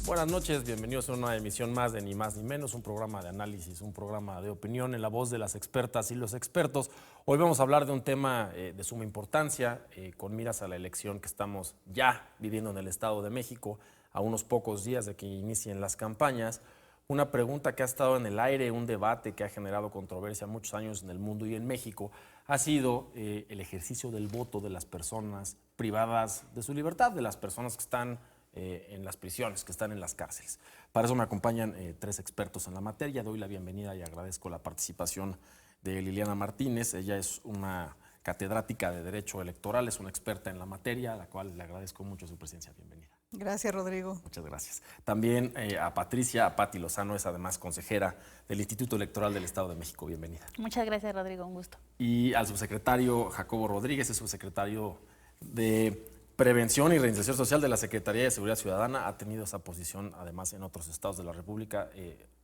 Buenas noches, bienvenidos a una emisión más de Ni Más Ni Menos, un programa de análisis, un programa de opinión en la voz de las expertas y los expertos. Hoy vamos a hablar de un tema de suma importancia, con miras a la elección que estamos ya viviendo en el Estado de México, a unos pocos días de que inicien las campañas. Una pregunta que ha estado en el aire, un debate que ha generado controversia muchos años en el mundo y en México, ha sido el ejercicio del voto de las personas privadas de su libertad, de las personas que están en las prisiones, que están en las cárceles. Para eso me acompañan tres expertos en la materia. Doy la bienvenida y agradezco la participación de Liliana Martínez. Ella es una catedrática de Derecho Electoral, es una experta en la materia, a la cual le agradezco mucho su presencia. Bienvenida. Gracias, Rodrigo. Muchas gracias. También a Patti Lozano, es además consejera del Instituto Electoral del Estado de México. Bienvenida. Muchas gracias, Rodrigo, un gusto. Y al subsecretario Jacobo Rodríguez, es subsecretario de Prevención y Reinserción Social de la Secretaría de Seguridad Ciudadana. Ha tenido esa posición además en otros estados de la República.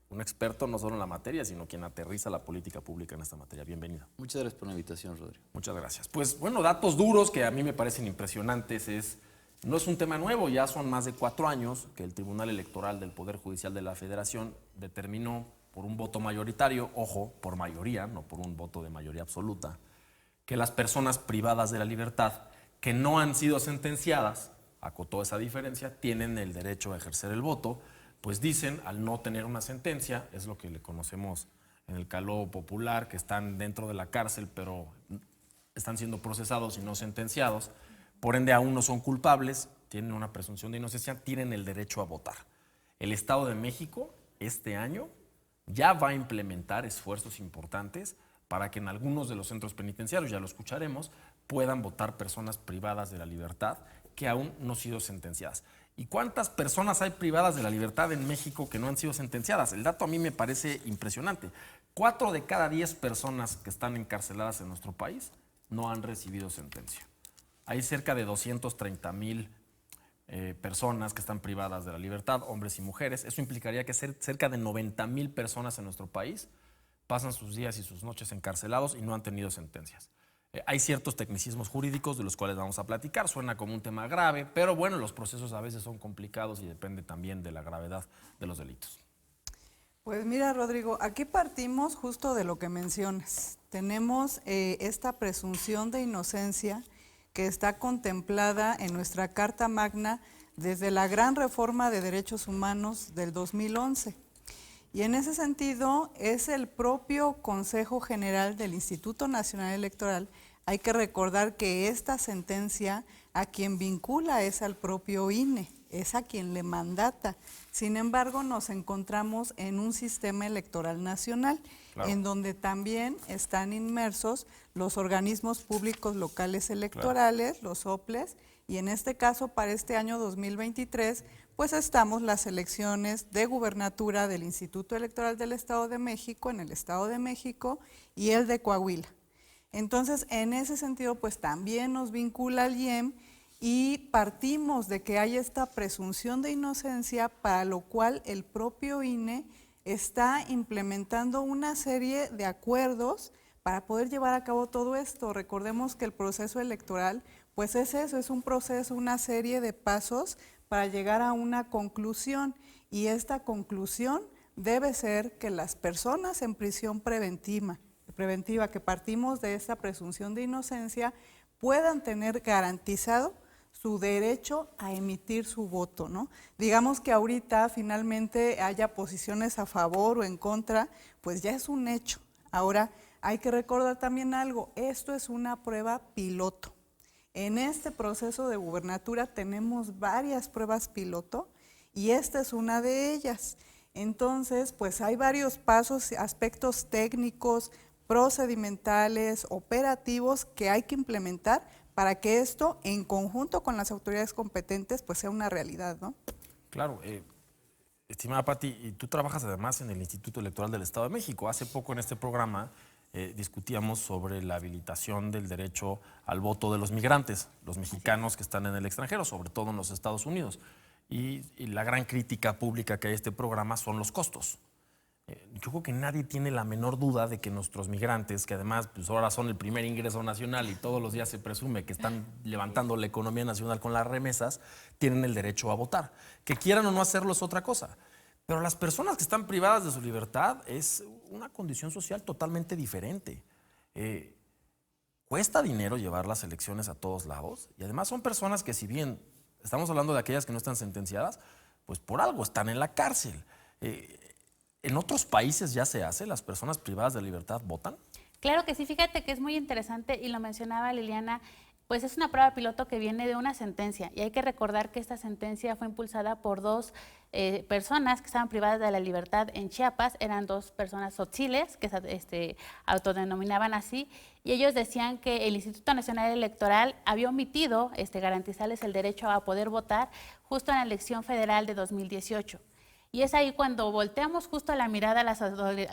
Un experto no solo en la materia, sino quien aterriza la política pública en esta materia. Bienvenido. Muchas gracias por la invitación, Rodrigo. Muchas gracias. Pues bueno, datos duros que a mí me parecen impresionantes no es un tema nuevo, ya son más de 4 años que el Tribunal Electoral del Poder Judicial de la Federación determinó por un voto mayoritario, ojo, por mayoría, no por un voto de mayoría absoluta, que las personas privadas de la libertad que no han sido sentenciadas, acotó esa diferencia, tienen el derecho a ejercer el voto, pues dicen, al no tener una sentencia, es lo que le conocemos en el caló popular, que están dentro de la cárcel, pero están siendo procesados y no sentenciados, por ende aún no son culpables, tienen una presunción de inocencia, tienen el derecho a votar. El Estado de México este año ya va a implementar esfuerzos importantes para que en algunos de los centros penitenciarios, ya lo escucharemos, puedan votar personas privadas de la libertad que aún no han sido sentenciadas. ¿Y cuántas personas hay privadas de la libertad en México que no han sido sentenciadas? El dato a mí me parece impresionante. 4 de cada 10 personas que están encarceladas en nuestro país no han recibido sentencia. Hay cerca de 230,000 personas que están privadas de la libertad, hombres y mujeres. Eso implicaría que cerca de 90,000 personas en nuestro país pasan sus días y sus noches encarcelados y no han tenido sentencias. Hay ciertos tecnicismos jurídicos de los cuales vamos a platicar, suena como un tema grave, pero bueno, los procesos a veces son complicados y depende también de la gravedad de los delitos. Pues mira, Rodrigo, aquí partimos justo de lo que mencionas. Tenemos esta presunción de inocencia que está contemplada en nuestra Carta Magna desde la gran reforma de derechos humanos del 2011. Y en ese sentido es el propio Consejo General del Instituto Nacional Electoral. Hay que recordar que esta sentencia a quien vincula es al propio INE, es a quien le mandata. Sin embargo, nos encontramos en un sistema electoral nacional, claro, en donde también están inmersos los organismos públicos locales electorales, claro, los OPLES, y en este caso para este año 2023, pues estamos las elecciones de gubernatura del Instituto Electoral del Estado de México, en el Estado de México, y el de Coahuila. Entonces, en ese sentido, pues también nos vincula al IEM y partimos de que hay esta presunción de inocencia, para lo cual el propio INE está implementando una serie de acuerdos para poder llevar a cabo todo esto. Recordemos que el proceso electoral, pues es eso, es un proceso, una serie de pasos para llegar a una conclusión, y esta conclusión debe ser que las personas en prisión preventiva, que partimos de esta presunción de inocencia, puedan tener garantizado su derecho a emitir su voto, ¿no? Digamos que ahorita finalmente haya posiciones a favor o en contra, pues ya es un hecho. Ahora hay que recordar también algo, esto es una prueba piloto. En este proceso de gubernatura tenemos varias pruebas piloto y esta es una de ellas. Entonces, pues hay varios pasos, aspectos técnicos, procedimentales, operativos que hay que implementar para que esto, en conjunto con las autoridades competentes, pues sea una realidad, ¿no? Claro. Estimada Patti, y tú trabajas además en el Instituto Electoral del Estado de México. Hace poco en este programa discutíamos sobre la habilitación del derecho al voto de los migrantes, los mexicanos que están en el extranjero, sobre todo en los Estados Unidos. Y la gran crítica pública que hay a este programa son los costos. Yo creo que nadie tiene la menor duda de que nuestros migrantes, que además pues ahora son el primer ingreso nacional y todos los días se presume que están levantando la economía nacional con las remesas, tienen el derecho a votar. Que quieran o no hacerlo es otra cosa. Pero las personas que están privadas de su libertad es una condición social totalmente diferente. Cuesta dinero llevar las elecciones a todos lados y además son personas que, si bien estamos hablando de aquellas que no están sentenciadas, pues por algo están en la cárcel. ¿En otros países ya se hace? ¿Las personas privadas de libertad votan? Claro que sí, fíjate que es muy interesante y lo mencionaba Liliana, pues es una prueba piloto que viene de una sentencia y hay que recordar que esta sentencia fue impulsada por dos personas que estaban privadas de la libertad en Chiapas, eran dos personas tzotziles que se autodenominaban así y ellos decían que el Instituto Nacional Electoral había omitido garantizarles el derecho a poder votar justo en la elección federal de 2018. Y es ahí cuando volteamos justo la mirada a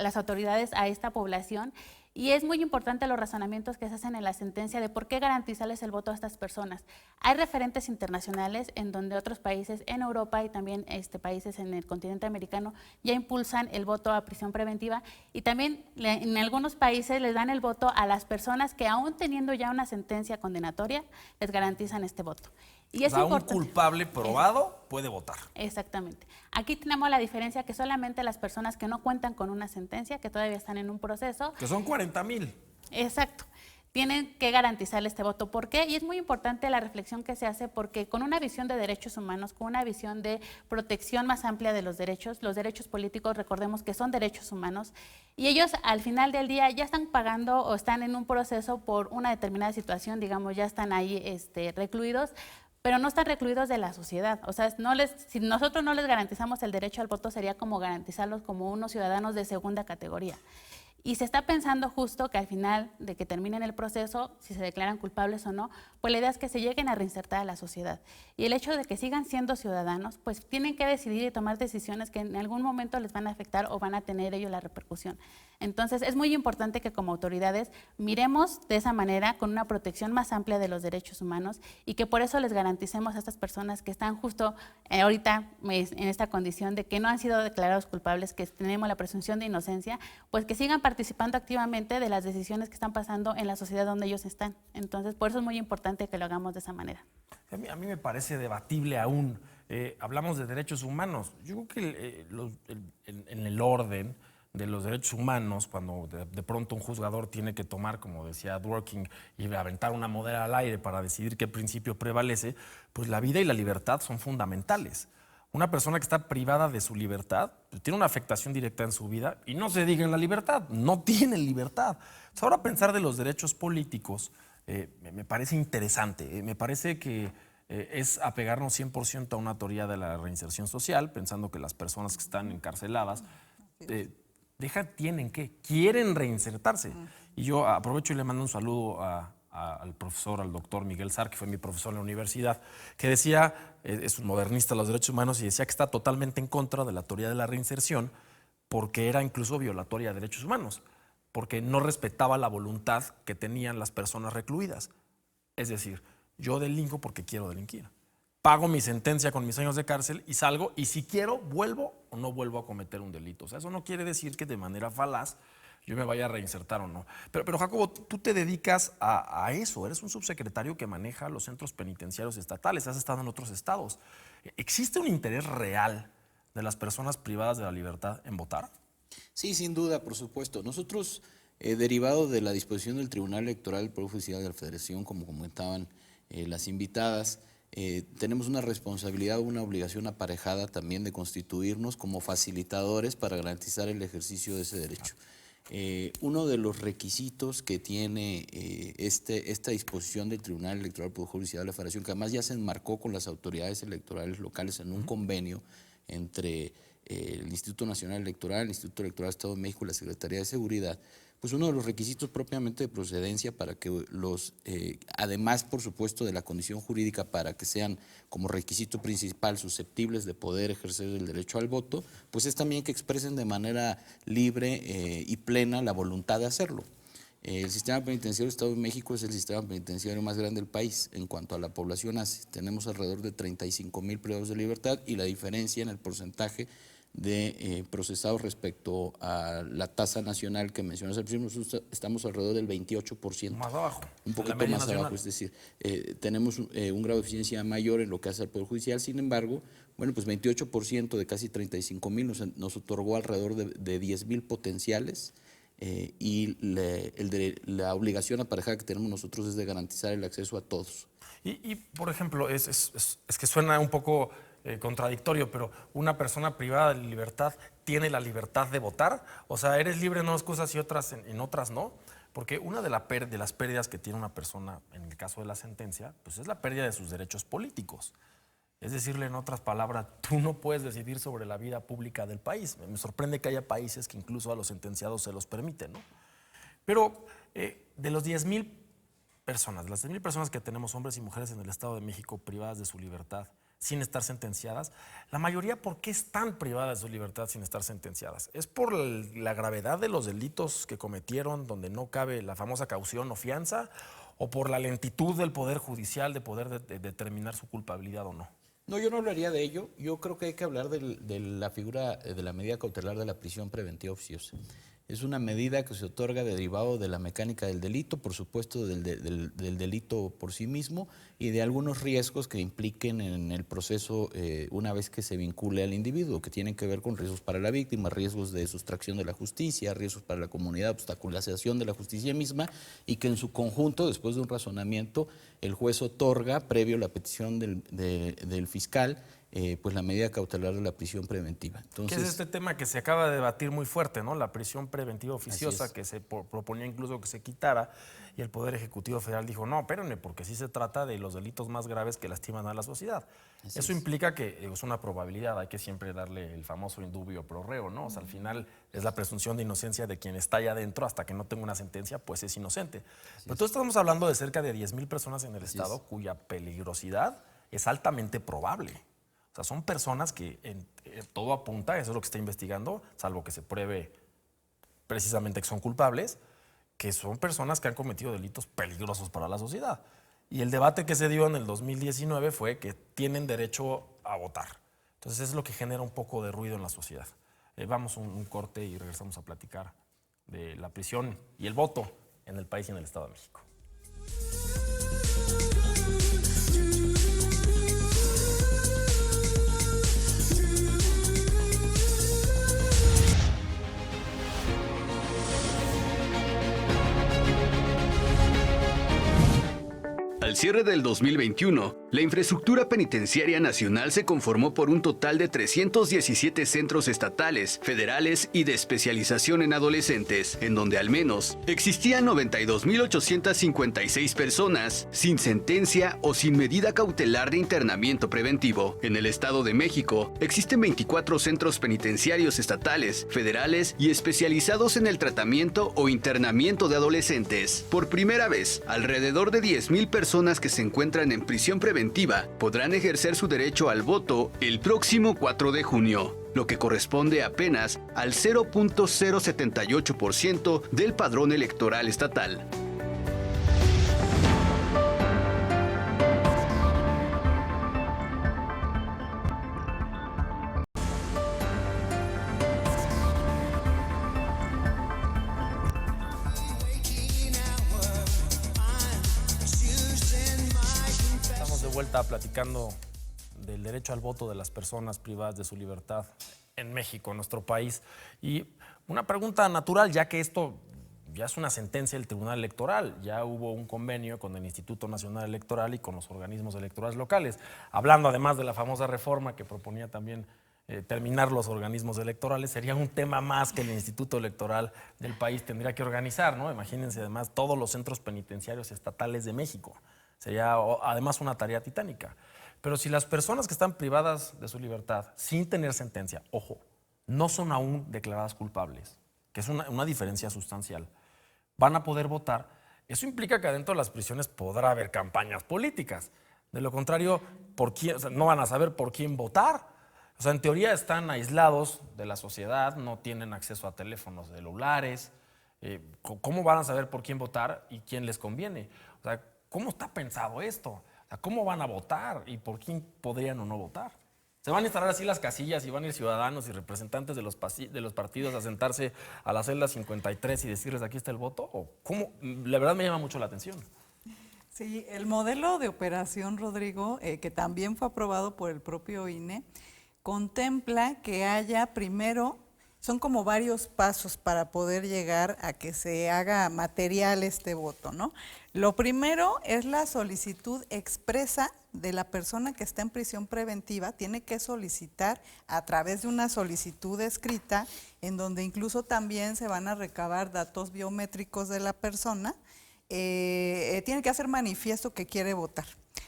las autoridades a esta población y es muy importante los razonamientos que se hacen en la sentencia de por qué garantizarles el voto a estas personas. Hay referentes internacionales en donde otros países en Europa y también países en el continente americano ya impulsan el voto a prisión preventiva y también en algunos países les dan el voto a las personas que aún teniendo ya una sentencia condenatoria les garantizan este voto. Y es un culpable probado puede votar. Exactamente. Aquí tenemos la diferencia que solamente las personas que no cuentan con una sentencia, que todavía están en un proceso. Que son 40,000. Exacto. Tienen que garantizarle este voto. ¿Por qué? Y es muy importante la reflexión que se hace porque con una visión de derechos humanos, con una visión de protección más amplia de los derechos políticos, recordemos que son derechos humanos, y ellos al final del día ya están pagando o están en un proceso por una determinada situación, digamos, ya están ahí recluidos, pero no están recluidos de la sociedad. O sea, si nosotros no les garantizamos el derecho al voto, sería como garantizarlos como unos ciudadanos de segunda categoría. Y se está pensando justo que al final de que terminen el proceso, si se declaran culpables o no, pues la idea es que se lleguen a reinsertar a la sociedad. Y el hecho de que sigan siendo ciudadanos, pues tienen que decidir y tomar decisiones que en algún momento les van a afectar o van a tener ellos la repercusión. Entonces es muy importante que como autoridades miremos de esa manera con una protección más amplia de los derechos humanos y que por eso les garanticemos a estas personas que están justo ahorita en esta condición de que no han sido declarados culpables, que tenemos la presunción de inocencia, pues que sigan participando activamente de las decisiones que están pasando en la sociedad donde ellos están. Entonces, por eso es muy importante que lo hagamos de esa manera. A mí me parece debatible aún. Hablamos de derechos humanos. Yo creo que en el orden de los derechos humanos, cuando de pronto un juzgador tiene que tomar, como decía Dworkin, y aventar una moneda al aire para decidir qué principio prevalece, pues la vida y la libertad son fundamentales. Una persona que está privada de su libertad pues, tiene una afectación directa en su vida y no se diga en la libertad, no tiene libertad. Entonces, ahora pensar de los derechos políticos me parece interesante, me parece que es apegarnos 100% a una teoría de la reinserción social, pensando que las personas que están encarceladas quieren reinsertarse. Y yo aprovecho y le mando un saludo al profesor, al doctor Miguel Sar, que fue mi profesor en la universidad, que decía, es un modernista de los derechos humanos, y decía que está totalmente en contra de la teoría de la reinserción porque era incluso violatoria de derechos humanos, porque no respetaba la voluntad que tenían las personas recluidas. Es decir, yo delinco porque quiero delinquir. Pago mi sentencia con mis años de cárcel y salgo, y si quiero, vuelvo o no vuelvo a cometer un delito. O sea, eso no quiere decir que de manera falaz yo me vaya a reinsertar o no. Pero Jacobo, tú te dedicas a eso. Eres un subsecretario que maneja los centros penitenciarios estatales. Has estado en otros estados. ¿Existe un interés real de las personas privadas de la libertad en votar? Sí, sin duda, por supuesto. Nosotros, derivado de la disposición del Tribunal Electoral del Poder Judicial de la Federación, como comentaban las invitadas, tenemos una responsabilidad, una obligación aparejada también de constituirnos como facilitadores para garantizar el ejercicio de ese derecho. Uno de los requisitos que tiene esta disposición del Tribunal Electoral del Poder Judicial de la Federación, que además ya se enmarcó con las autoridades electorales locales en un convenio entre el Instituto Nacional Electoral, el Instituto Electoral del Estado de México y la Secretaría de Seguridad, pues uno de los requisitos propiamente de procedencia para que además por supuesto de la condición jurídica para que sean como requisito principal susceptibles de poder ejercer el derecho al voto, pues es también que expresen de manera libre y plena la voluntad de hacerlo. El sistema penitenciario del Estado de México es el sistema penitenciario más grande del país en cuanto a la población. Tenemos alrededor de 35,000 privados de libertad y la diferencia en el porcentaje de procesados respecto a la tasa nacional que mencionas al principio. Nosotros estamos alrededor del 28%. Más abajo. Un la poquito media más nacional. abajo, es decir, tenemos un grado de eficiencia mayor en lo que hace al Poder Judicial. Sin embargo, bueno, pues 28% de casi 35,000 nos otorgó alrededor de 10,000 potenciales. Y la obligación aparejada que tenemos nosotros es de garantizar el acceso a todos. Y por ejemplo, es que suena un poco contradictorio, pero una persona privada de libertad tiene la libertad de votar. O sea, eres libre en unas cosas y otras en otras no. Porque una de las pérdidas que tiene una persona, en el caso de la sentencia, pues es la pérdida de sus derechos políticos. Es decirle, en otras palabras, tú no puedes decidir sobre la vida pública del país. Me sorprende que haya países que incluso a los sentenciados se los permiten, ¿no? Pero de los 10,000 personas, de las 10,000 personas que tenemos, hombres y mujeres en el Estado de México privadas de su libertad sin estar sentenciadas, la mayoría, ¿por qué están privadas de su libertad sin estar sentenciadas? ¿Es por la gravedad de los delitos que cometieron, donde no cabe la famosa caución o fianza, o por la lentitud del Poder Judicial de poder determinar su culpabilidad o no? No, yo no hablaría de ello. Yo creo que hay que hablar de la figura de la medida cautelar de la prisión preventiva oficiosa. Es una medida que se otorga derivado de la mecánica del delito, por supuesto del delito por sí mismo, y de algunos riesgos que impliquen en el proceso una vez que se vincule al individuo, que tienen que ver con riesgos para la víctima, riesgos de sustracción de la justicia, riesgos para la comunidad, obstaculización de la justicia misma, y que en su conjunto, después de un razonamiento, el juez otorga, previo a la petición del fiscal, pues la medida cautelar de la prisión preventiva. Entonces, ¿Qué es este tema que se acaba de debatir muy fuerte, ¿no? La prisión preventiva oficiosa, es. que se proponía incluso que se quitara, y el Poder Ejecutivo Federal dijo, no, espérenme, porque sí se trata de los delitos más graves que lastiman a la sociedad. Eso implica que es una probabilidad, hay que siempre darle el famoso indubio pro reo, ¿no? O sea, al final es la presunción de inocencia de quien está allá adentro, hasta que no tenga una sentencia, pues es inocente. Pero todos estamos hablando de cerca de 10,000 personas en el Estado cuya peligrosidad es altamente probable. O sea, son personas que todo apunta, eso es lo que está investigando, salvo que se pruebe precisamente que son culpables, que son personas que han cometido delitos peligrosos para la sociedad. Y el debate que se dio en el 2019 fue que tienen derecho a votar. Entonces es lo que genera un poco de ruido en la sociedad. Vamos un corte y regresamos a platicar de la prisión y el voto en el país y en el Estado de México. Al cierre del 2021, la infraestructura penitenciaria nacional se conformó por un total de 317 centros estatales, federales y de especialización en adolescentes, en donde al menos existían 92,856 personas sin sentencia o sin medida cautelar de internamiento preventivo. En el Estado de México, existen 24 centros penitenciarios estatales, federales y especializados en el tratamiento o internamiento de adolescentes. Por primera vez, alrededor de 10,000 personas que se encuentran en prisión preventiva podrán ejercer su derecho al voto el próximo 4 de junio, lo que corresponde apenas al 0.078% del padrón electoral estatal. Vuelta platicando del derecho al voto de las personas privadas de su libertad en México, en nuestro país. Y una pregunta natural, ya que esto ya es una sentencia del Tribunal Electoral, ya hubo un convenio con el Instituto Nacional Electoral y con los organismos electorales locales, hablando además de la famosa reforma que proponía también terminar los organismos electorales, sería un tema más que el Instituto Electoral del país tendría que organizar, ¿no? Imagínense además todos los centros penitenciarios estatales de México. Sería además una tarea titánica. Pero si las personas que están privadas de su libertad sin tener sentencia, ojo, no son aún declaradas culpables, que es una diferencia sustancial, van a poder votar, eso implica que adentro de las prisiones podrá haber campañas políticas. De lo contrario, no van a saber por quién votar. O sea, en teoría están aislados de la sociedad, no tienen acceso a teléfonos celulares. ¿Cómo van a saber por quién votar y quién les conviene? O sea, ¿cómo está pensado esto? O sea, ¿cómo van a votar y por quién podrían o no votar? ¿Se van a instalar así las casillas y van a ir ciudadanos y representantes de los partidos a sentarse a la celda 53 y decirles aquí está el voto? ¿O cómo? La verdad me llama mucho la atención. Sí, el modelo de operación, Rodrigo, que también fue aprobado por el propio INE, contempla que haya primero, son como varios pasos para poder llegar a que se haga material este voto, ¿no? Lo primero es la solicitud expresa de la persona que está en prisión preventiva, tiene que solicitar a través de una solicitud escrita, en donde incluso también se van a recabar datos biométricos de la persona, tiene que hacer manifiesto que quiere votar.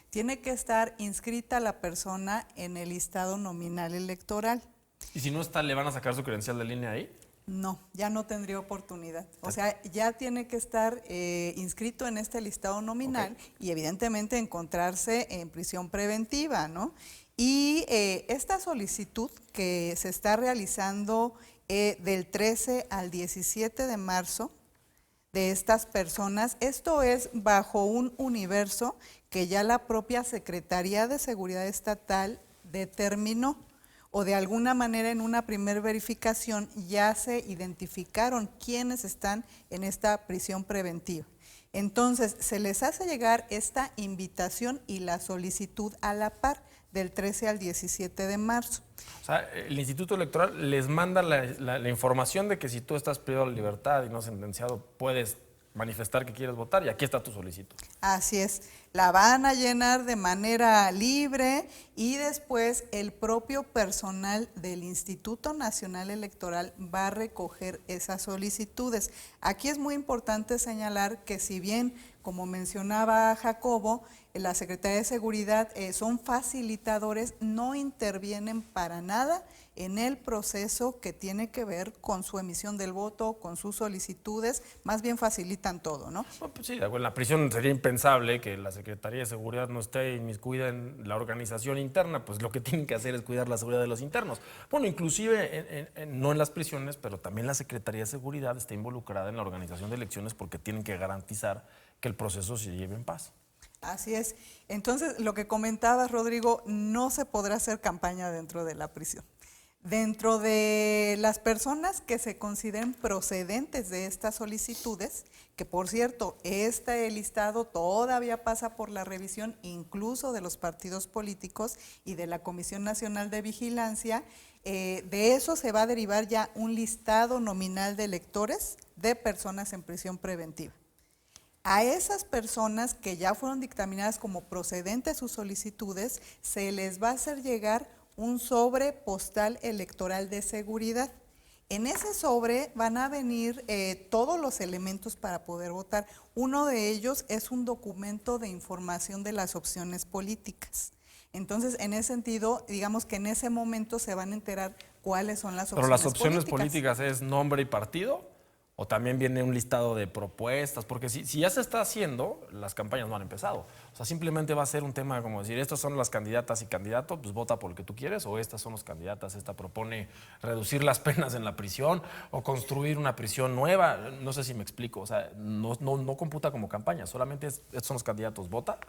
Tiene que estar inscrita la persona en el listado nominal electoral. ¿Y si no está, le van a sacar su credencial de línea ahí? No, ya no tendría oportunidad. O sea, ya tiene que estar inscrito en este listado nominal y evidentemente encontrarse en prisión preventiva, ¿no? Y esta solicitud que se está realizando del 13 al 17 de marzo de estas personas, esto es bajo un universo que ya la propia Secretaría de Seguridad Estatal determinó, o de alguna manera en una primer verificación ya se identificaron quiénes están en esta prisión preventiva. Entonces, se les hace llegar esta invitación y la solicitud a la par del 13 al 17 de marzo. O sea, el Instituto Electoral les manda la información de que si tú estás privado de libertad y no sentenciado, puedes manifestar que quieres votar y aquí está tu solicitud. Así es, la van a llenar de manera libre y después el propio personal del Instituto Nacional Electoral va a recoger esas solicitudes. Aquí es muy importante señalar que si bien, como mencionaba Jacobo, la Secretaría de Seguridad son facilitadores, no intervienen para nada en el proceso que tiene que ver con su emisión del voto, con sus solicitudes, más bien facilitan todo, ¿no? Pues sí, en la prisión sería impensable que la Secretaría de Seguridad no esté inmiscuida en la organización interna, pues lo que tienen que hacer es cuidar la seguridad de los internos. Bueno, inclusive no en las prisiones, pero también la Secretaría de Seguridad está involucrada en la organización de elecciones porque tienen que garantizar que el proceso se lleve en paz. Así es. Entonces, lo que comentabas, Rodrigo, no se podrá hacer campaña dentro de la prisión. Dentro de las personas que se consideren procedentes de estas solicitudes, que por cierto, este listado todavía pasa por la revisión incluso de los partidos políticos y de la Comisión Nacional de Vigilancia, de eso se va a derivar ya un listado nominal de electores de personas en prisión preventiva. A esas personas que ya fueron dictaminadas como procedentes sus solicitudes, se les va a hacer llegar un sobre postal electoral de seguridad. En ese sobre van a venir todos los elementos para poder votar. Uno de ellos es un documento de información de las opciones políticas. Entonces, en ese sentido, digamos que en ese momento se van a enterar cuáles son las opciones políticas. ¿Pero las opciones políticas es nombre y partido? ¿O también viene un listado de propuestas? Porque si ya se está haciendo, las campañas no han empezado. O sea, simplemente va a ser un tema como decir, estas son las candidatas y candidatos, pues vota por el que tú quieres, o estas son las candidatas, esta propone reducir las penas en la prisión, o construir una prisión nueva. No sé si me explico, o sea, no computa como campaña, solamente estos son los candidatos, ¿vota?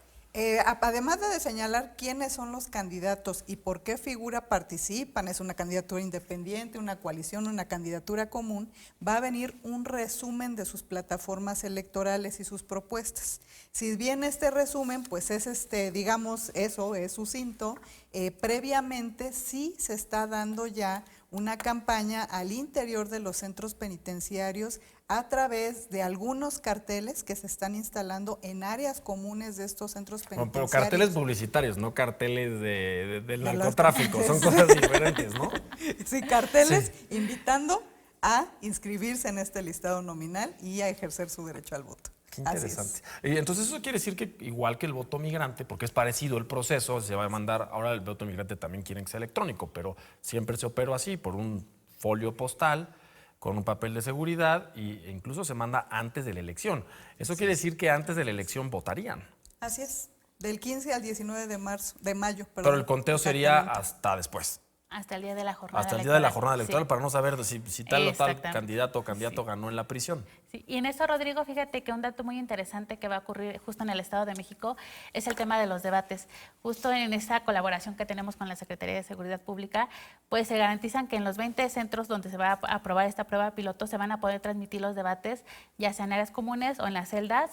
Además de señalar quiénes son los candidatos y por qué figura participan, es una candidatura independiente, una coalición, una candidatura común, va a venir un resumen de sus plataformas electorales y sus propuestas. Si bien este resumen, pues es digamos, eso es sucinto, previamente sí se está dando ya una campaña al interior de los centros penitenciarios a través de algunos carteles que se están instalando en áreas comunes de estos centros penitenciarios. Pero carteles publicitarios, no carteles del narcotráfico, son cosas diferentes, ¿no? Sí, carteles invitando a inscribirse en este listado nominal y a ejercer su derecho al voto. Qué interesante. Y entonces eso quiere decir que igual que el voto migrante, porque es parecido el proceso, se va a mandar, ahora el voto migrante también quieren que sea electrónico, pero siempre se operó así, por un folio postal, con un papel de seguridad e incluso se manda antes de la elección. Eso quiere decir que antes de la elección votarían. Así es, del 15 al 19 de mayo. Pero el conteo sería hasta después. Hasta el día de la jornada Hasta el electoral. día de la jornada electoral Sí. para no saber si tal o tal Exactamente. candidato o candidato ganó en la prisión. Sí, y en eso, Rodrigo, fíjate que un dato muy interesante que va a ocurrir justo en el Estado de México es el tema de los debates. Justo en esa colaboración que tenemos con la Secretaría de Seguridad Pública, pues se garantizan que en los 20 centros donde se va a aprobar esta prueba piloto se van a poder transmitir los debates, ya sea en áreas comunes o en las celdas,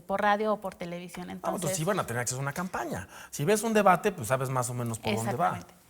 por radio o por televisión. Entonces sí van a tener acceso a una campaña. Si ves un debate, pues sabes más o menos por dónde va. Exactamente.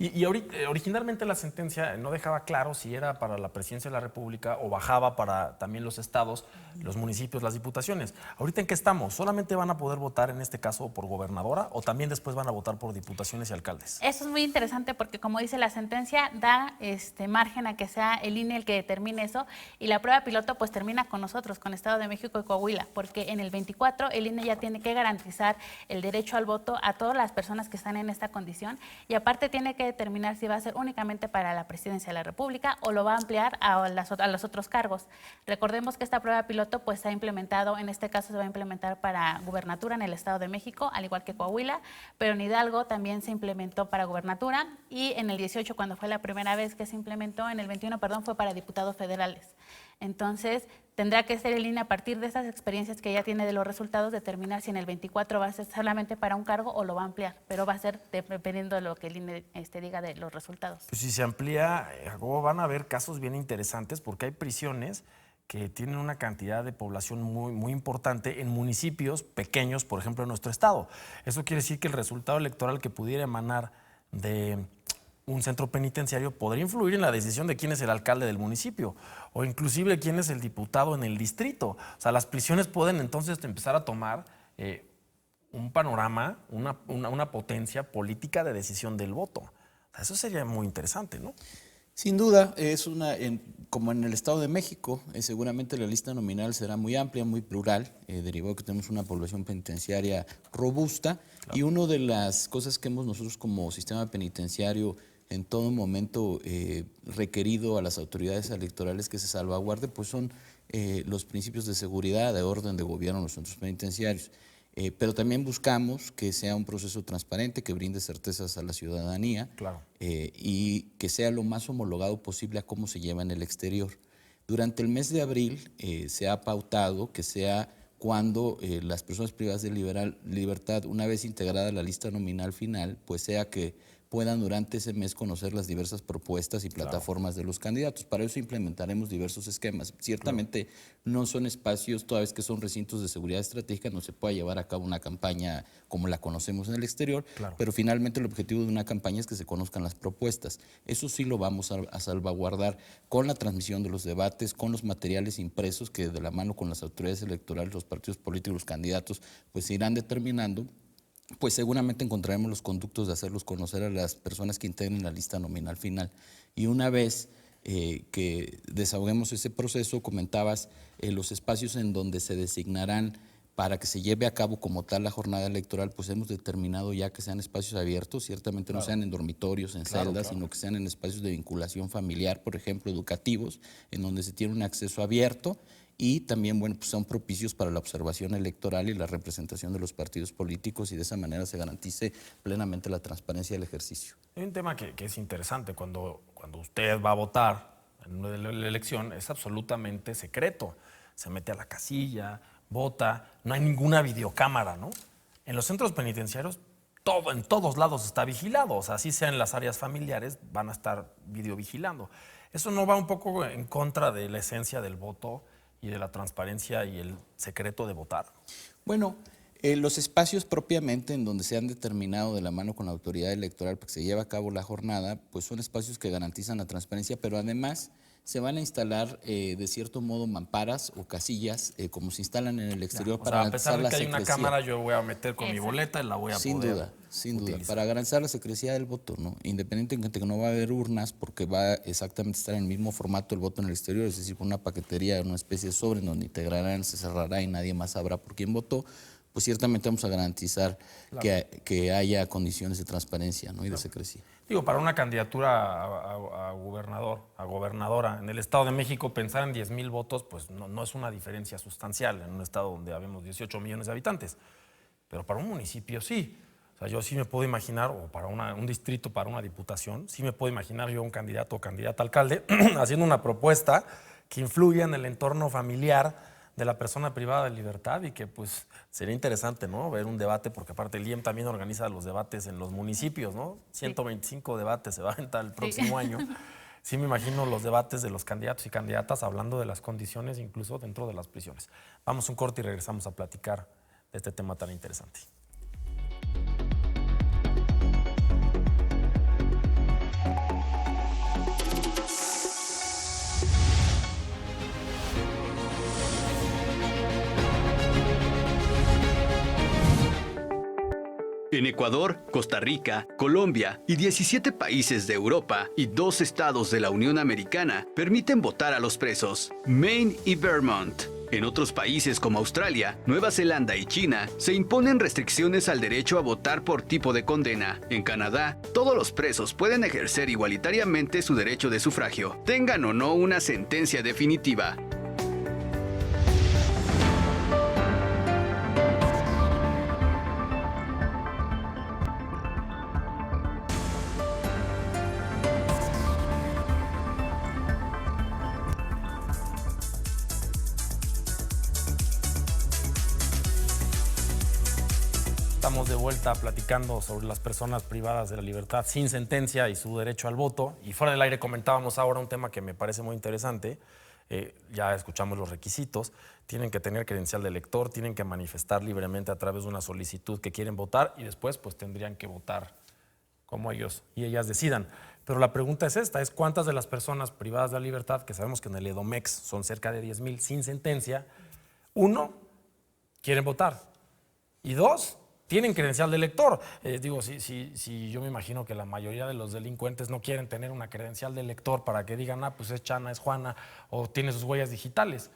Y originalmente la sentencia no dejaba claro si era para la presidencia de la República o bajaba para también los estados, los municipios, las diputaciones. ¿Ahorita en qué estamos? ¿Solamente van a poder votar en este caso por gobernadora o también después van a votar por diputaciones y alcaldes? Eso es muy interesante porque, como dice la sentencia, da margen a que sea el INE el que determine eso, y la prueba piloto pues termina con nosotros, con Estado de México y Coahuila, porque en el 24 el INE ya tiene que garantizar el derecho al voto a todas las personas que están en esta condición, y aparte tiene que determinar si va a ser únicamente para la presidencia de la República o lo va a ampliar a los otros cargos. Recordemos que esta prueba piloto pues se ha implementado, en este caso se va a implementar para gubernatura en el Estado de México, al igual que Coahuila, pero en Hidalgo también se implementó para gubernatura, y en el 18, cuando fue la primera vez que se implementó, en el 21, perdón, fue para diputados federales. Entonces, tendrá que ser el INE, a partir de esas experiencias que ya tiene de los resultados, determinar si en el 24 va a ser solamente para un cargo o lo va a ampliar, pero va a ser dependiendo de lo que el INE diga de los resultados. Pues si se amplía, Jacobo, van a haber casos bien interesantes porque hay prisiones que tienen una cantidad de población muy, muy importante en municipios pequeños, por ejemplo, en nuestro estado. Eso quiere decir que el resultado electoral que pudiera emanar de un centro penitenciario podría influir en la decisión de quién es el alcalde del municipio o inclusive quién es el diputado en el distrito. O sea, las prisiones pueden entonces empezar a tomar un panorama, una potencia política de decisión del voto. O sea, eso sería muy interesante, ¿no? Sin duda, es como en el Estado de México, seguramente la lista nominal será muy amplia, muy plural, derivado que tenemos una población penitenciaria robusta. Claro. Y una de las cosas que hemos nosotros como sistema penitenciario en todo momento requerido a las autoridades electorales que se salvaguarde, pues son los principios de seguridad, de orden, de gobierno en los centros penitenciarios. Pero también buscamos que sea un proceso transparente, que brinde certezas a la ciudadanía. Claro. Y que sea lo más homologado posible a cómo se lleva en el exterior. Durante el mes de abril se ha pautado que sea cuando las personas privadas de libertad, una vez integrada la lista nominal final, pues sea que puedan durante ese mes conocer las diversas propuestas y plataformas de los candidatos. Para eso implementaremos diversos esquemas. Ciertamente no son espacios, toda vez que son recintos de seguridad estratégica, no se puede llevar a cabo una campaña como la conocemos en el exterior, pero finalmente el objetivo de una campaña es que se conozcan las propuestas. Eso sí lo vamos a salvaguardar con la transmisión de los debates, con los materiales impresos que de la mano con las autoridades electorales, los partidos políticos, los candidatos, pues se irán determinando. Pues seguramente encontraremos los conductos de hacerlos conocer a las personas que integren la lista nominal final. Y una vez que desahoguemos ese proceso, comentabas los espacios en donde se designarán para que se lleve a cabo como tal la jornada electoral, pues hemos determinado ya que sean espacios abiertos, ciertamente no sean en dormitorios, en celdas, sino que sean en espacios de vinculación familiar, por ejemplo, educativos, en donde se tiene un acceso abierto. Y también, bueno, pues son propicios para la observación electoral y la representación de los partidos políticos, y de esa manera se garantice plenamente la transparencia del ejercicio. Hay un tema que es interesante. Cuando usted va a votar en una elección, es absolutamente secreto. Se mete a la casilla, vota, no hay ninguna videocámara, ¿no? En los centros penitenciarios, en todos lados está vigilado. O sea, así sea en las áreas familiares, van a estar videovigilando. ¿Eso no va un poco en contra de la esencia del voto y de la transparencia y el secreto de votar? Bueno, los espacios propiamente en donde se han determinado de la mano con la autoridad electoral para que se lleve a cabo la jornada, pues son espacios que garantizan la transparencia, pero además se van a instalar de cierto modo mamparas o casillas como se instalan en el exterior para garantizar la secrecía. A pesar de que hay una cámara, yo voy a meter con mi boleta y la voy a poder Sin duda, utilizar. para garantizar la secrecía del voto, ¿no? Independientemente de que no va a haber urnas, porque va exactamente a estar en el mismo formato el voto en el exterior, es decir, con una paquetería, una especie de sobre en donde integrarán, se cerrará y nadie más sabrá por quién votó, pues ciertamente vamos a garantizar que haya condiciones de transparencia, ¿no? Y de secrecía. Digo, para una candidatura a gobernador, a gobernadora en el Estado de México, pensar en 10,000 votos, pues no es una diferencia sustancial en un estado donde habemos 18 millones de habitantes. Pero para un municipio sí. O O sea, yo sí me puedo imaginar, o para un distrito, para una diputación, sí me puedo imaginar yo un candidato o candidata a alcalde haciendo una propuesta que influya en el entorno familiar de la persona privada de libertad y que pues sería interesante, ¿no? Ver un debate, porque aparte el IEM también organiza los debates en los municipios, ¿no? 125 debates se va a aventar el próximo año. Sí me imagino los debates de los candidatos y candidatas hablando de las condiciones incluso dentro de las prisiones. Vamos a un corte y regresamos a platicar de este tema tan interesante. En Ecuador, Costa Rica, Colombia y 17 países de Europa y 2 estados de la Unión Americana permiten votar a los presos, Maine y Vermont. En otros países como Australia, Nueva Zelanda y China se imponen restricciones al derecho a votar por tipo de condena. En Canadá, todos los presos pueden ejercer igualitariamente su derecho de sufragio, tengan o no una sentencia definitiva. Estamos de vuelta platicando sobre las personas privadas de la libertad sin sentencia y su derecho al voto. Y fuera del aire comentábamos ahora un tema que me parece muy interesante. Ya escuchamos los requisitos. Tienen que tener credencial de elector, tienen que manifestar libremente a través de una solicitud que quieren votar y después pues tendrían que votar como ellos y ellas decidan. Pero la pregunta es esta, es cuántas de las personas privadas de la libertad, que sabemos que en el EDOMEX son cerca de 10,000 sin sentencia, uno, quieren votar y dos, tienen credencial de elector. Si yo me imagino que la mayoría de los delincuentes no quieren tener una credencial de elector para que digan, pues es Chana, es Juana, o tiene sus huellas digitales.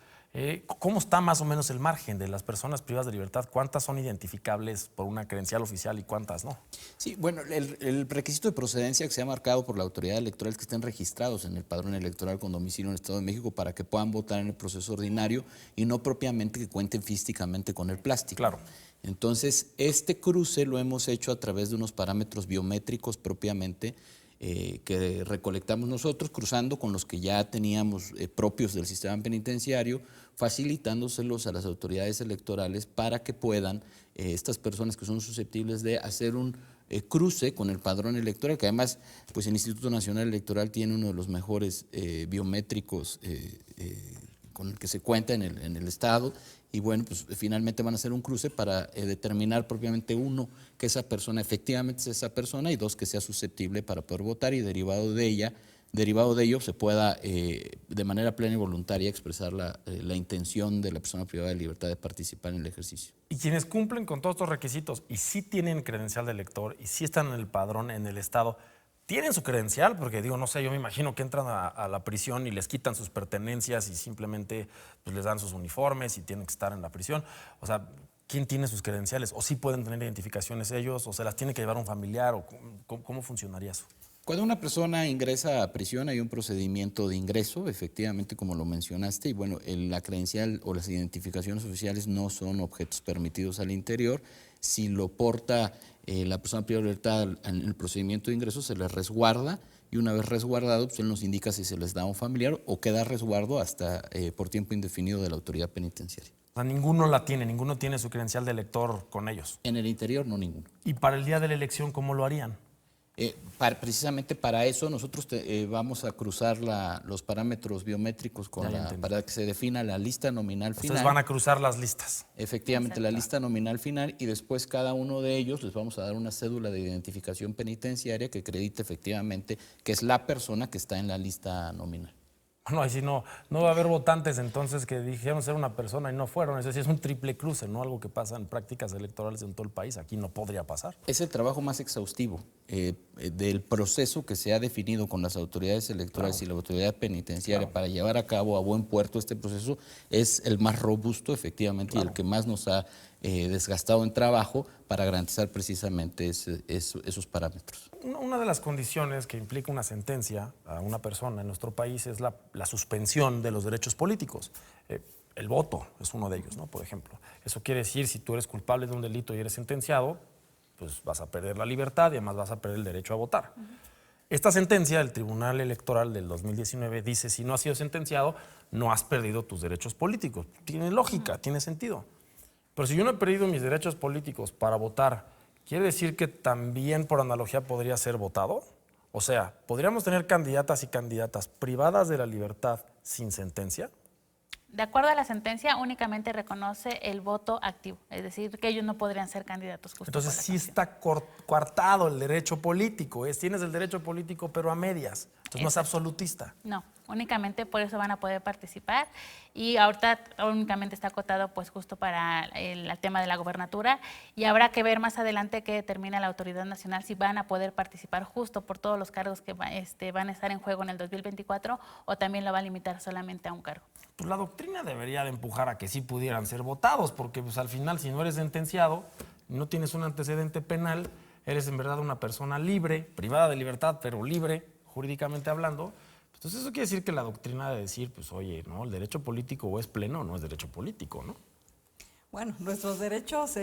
¿Cómo está más o menos el margen de las personas privadas de libertad? ¿Cuántas son identificables por una credencial oficial y cuántas no? Sí, bueno, el requisito de procedencia que se ha marcado por la autoridad electoral es que estén registrados en el padrón electoral con domicilio en el Estado de México para que puedan votar en el proceso ordinario y no propiamente que cuenten físicamente con el plástico. Claro. Entonces, este cruce lo hemos hecho a través de unos parámetros biométricos propiamente que recolectamos nosotros, cruzando con los que ya teníamos propios del sistema penitenciario, facilitándoselos a las autoridades electorales para que puedan, estas personas que son susceptibles de hacer un cruce con el padrón electoral, que además pues el Instituto Nacional Electoral tiene uno de los mejores biométricos con el que se cuenta en el Estado. Y bueno, pues finalmente van a hacer un cruce para determinar propiamente uno, que esa persona efectivamente es esa persona y dos, que sea susceptible para poder votar y derivado de ello se pueda de manera plena y voluntaria expresar la intención de la persona privada de libertad de participar en el ejercicio. Y quienes cumplen con todos estos requisitos y sí tienen credencial de elector y sí están en el padrón en el Estado, ¿tienen su credencial? Porque no sé, yo me imagino que entran a la prisión y les quitan sus pertenencias y simplemente pues, les dan sus uniformes y tienen que estar en la prisión. O sea, ¿quién tiene sus credenciales? ¿O sí pueden tener identificaciones ellos? ¿O se las tiene que llevar un familiar? ¿O cómo funcionaría eso? Cuando una persona ingresa a prisión hay un procedimiento de ingreso, efectivamente, como lo mencionaste, y bueno, la credencial o las identificaciones oficiales no son objetos permitidos al interior. Si lo porta la persona privada de libertad en el procedimiento de ingreso, se les resguarda y una vez resguardado, pues él nos indica si se les da a un familiar o queda resguardo hasta por tiempo indefinido de la autoridad penitenciaria. O sea, ninguno tiene su credencial de elector con ellos. En el interior, no ninguno. ¿Y para el día de la elección cómo lo harían? Precisamente para eso nosotros vamos a cruzar los parámetros biométricos para que se defina la lista nominal final. Ustedes van a cruzar las listas. Efectivamente, la lista nominal final y después cada uno de ellos les vamos a dar una cédula de identificación penitenciaria que acredite efectivamente que es la persona que está en la lista nominal. Bueno, ahí sí no va a haber votantes entonces que dijeron ser una persona y no fueron. Es decir, es un triple cruce, ¿no? Algo que pasa en prácticas electorales en todo el país. Aquí no podría pasar. Es el trabajo más exhaustivo del proceso que se ha definido con las autoridades electorales y la autoridad penitenciaria para llevar a cabo a buen puerto este proceso. Es el más robusto, efectivamente, y el que más nos ha desgastado en trabajo para garantizar precisamente esos parámetros. Una de las condiciones que implica una sentencia a una persona en nuestro país es la suspensión de los derechos políticos. El voto es uno de ellos, ¿no? Por ejemplo. Eso quiere decir, si tú eres culpable de un delito y eres sentenciado, pues vas a perder la libertad y además vas a perder el derecho a votar. Esta sentencia del Tribunal Electoral del 2019 dice, si no has sido sentenciado, no has perdido tus derechos políticos. Tiene lógica, tiene sentido. Pero si yo no he perdido mis derechos políticos para votar, ¿quiere decir que también por analogía podría ser votado? O sea, ¿podríamos tener candidatas y candidatas privadas de la libertad sin sentencia? De acuerdo a la sentencia, únicamente reconoce el voto activo, es decir, que ellos no podrían ser candidatos justo. Entonces por la sí sanción. está coartado el derecho político, tienes el derecho político pero a medias, entonces no es absolutista. No, únicamente por eso van a poder participar y ahorita únicamente está acotado pues justo para el tema de la gobernatura y habrá que ver más adelante qué determina la autoridad nacional si van a poder participar justo por todos los cargos que van a estar en juego en el 2024 o también lo va a limitar solamente a un cargo. Pues la doctrina debería de empujar a que sí pudieran ser votados, porque pues al final si no eres sentenciado, no tienes un antecedente penal, eres en verdad una persona libre, privada de libertad, pero libre, jurídicamente hablando. Entonces eso quiere decir que la doctrina de decir, pues oye, ¿no? El derecho político o es pleno o no es derecho político, ¿no? Bueno, nuestros derechos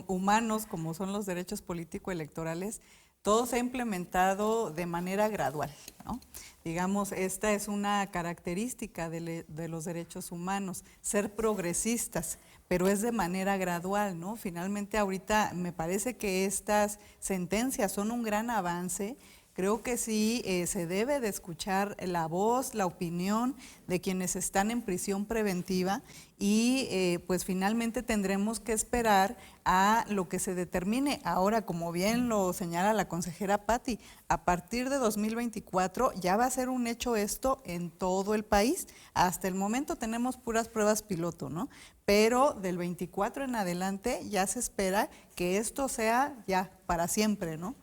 humanos, como son los derechos político-electorales, todo se ha implementado de manera gradual, ¿no? Digamos, esta es una característica de los derechos humanos, ser progresistas, pero es de manera gradual, ¿no? Finalmente, ahorita me parece que estas sentencias son un gran avance. Creo que sí se debe de escuchar la voz, la opinión de quienes están en prisión preventiva y pues finalmente tendremos que esperar a lo que se determine. Ahora, como bien lo señala la consejera Patti, a partir de 2024 ya va a ser un hecho esto en todo el país. Hasta el momento tenemos puras pruebas piloto, ¿no? Pero del 24 en adelante ya se espera que esto sea ya para siempre, ¿no?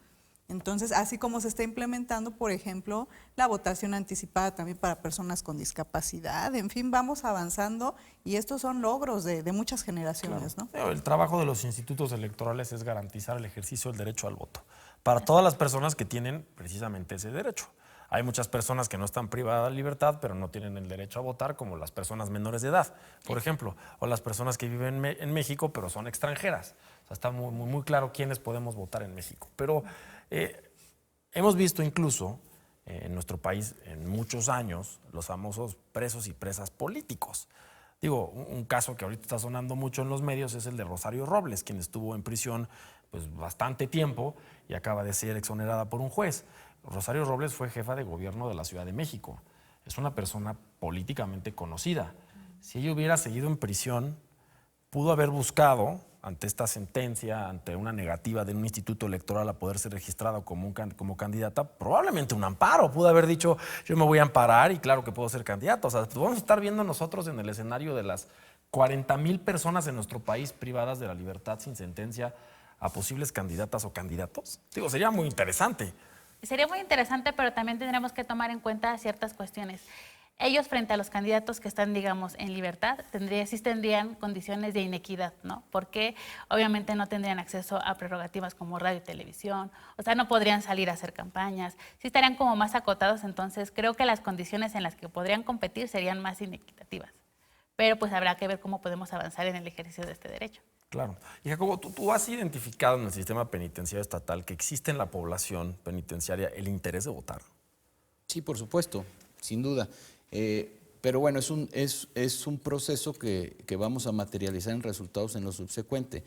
Entonces, así como se está implementando, por ejemplo, la votación anticipada también para personas con discapacidad, en fin, vamos avanzando y estos son logros de muchas generaciones, ¿no? El trabajo de los institutos electorales es garantizar el ejercicio del derecho al voto para todas las personas que tienen precisamente ese derecho. Hay muchas personas que no están privadas de libertad, pero no tienen el derecho a votar, como las personas menores de edad, por ejemplo, o las personas que viven en México, pero son extranjeras. O sea, está muy claro quiénes podemos votar en México. Pero hemos visto incluso en nuestro país en muchos años los famosos presos y presas políticos. Digo, un caso que ahorita está sonando mucho en los medios es el de Rosario Robles, quien estuvo en prisión pues, bastante tiempo y acaba de ser exonerada por un juez. Rosario Robles fue jefa de gobierno de la Ciudad de México. Es una persona políticamente conocida. Si ella hubiera seguido en prisión, pudo haber buscado, ante esta sentencia, ante una negativa de un instituto electoral a poder ser registrado como candidata, probablemente un amparo. Pudo haber dicho, yo me voy a amparar y claro que puedo ser candidato. O sea, vamos a estar viendo nosotros en el escenario de las 40,000 personas en nuestro país privadas de la libertad sin sentencia a posibles candidatas o candidatos. Digo, sería muy interesante. Sería muy interesante, pero también tendremos que tomar en cuenta ciertas cuestiones. Ellos frente a los candidatos que están, digamos, en libertad, sí tendrían condiciones de inequidad, ¿no? Porque obviamente no tendrían acceso a prerrogativas como radio y televisión, o sea, no podrían salir a hacer campañas, sí estarían como más acotados, entonces creo que las condiciones en las que podrían competir serían más inequitativas. Pero pues habrá que ver cómo podemos avanzar en el ejercicio de este derecho. Claro. Y Jacobo, ¿tú has identificado en el sistema penitenciario estatal que existe en la población penitenciaria el interés de votar? Sí, por supuesto, sin duda. Pero bueno, es un proceso que vamos a materializar en resultados en lo subsecuente.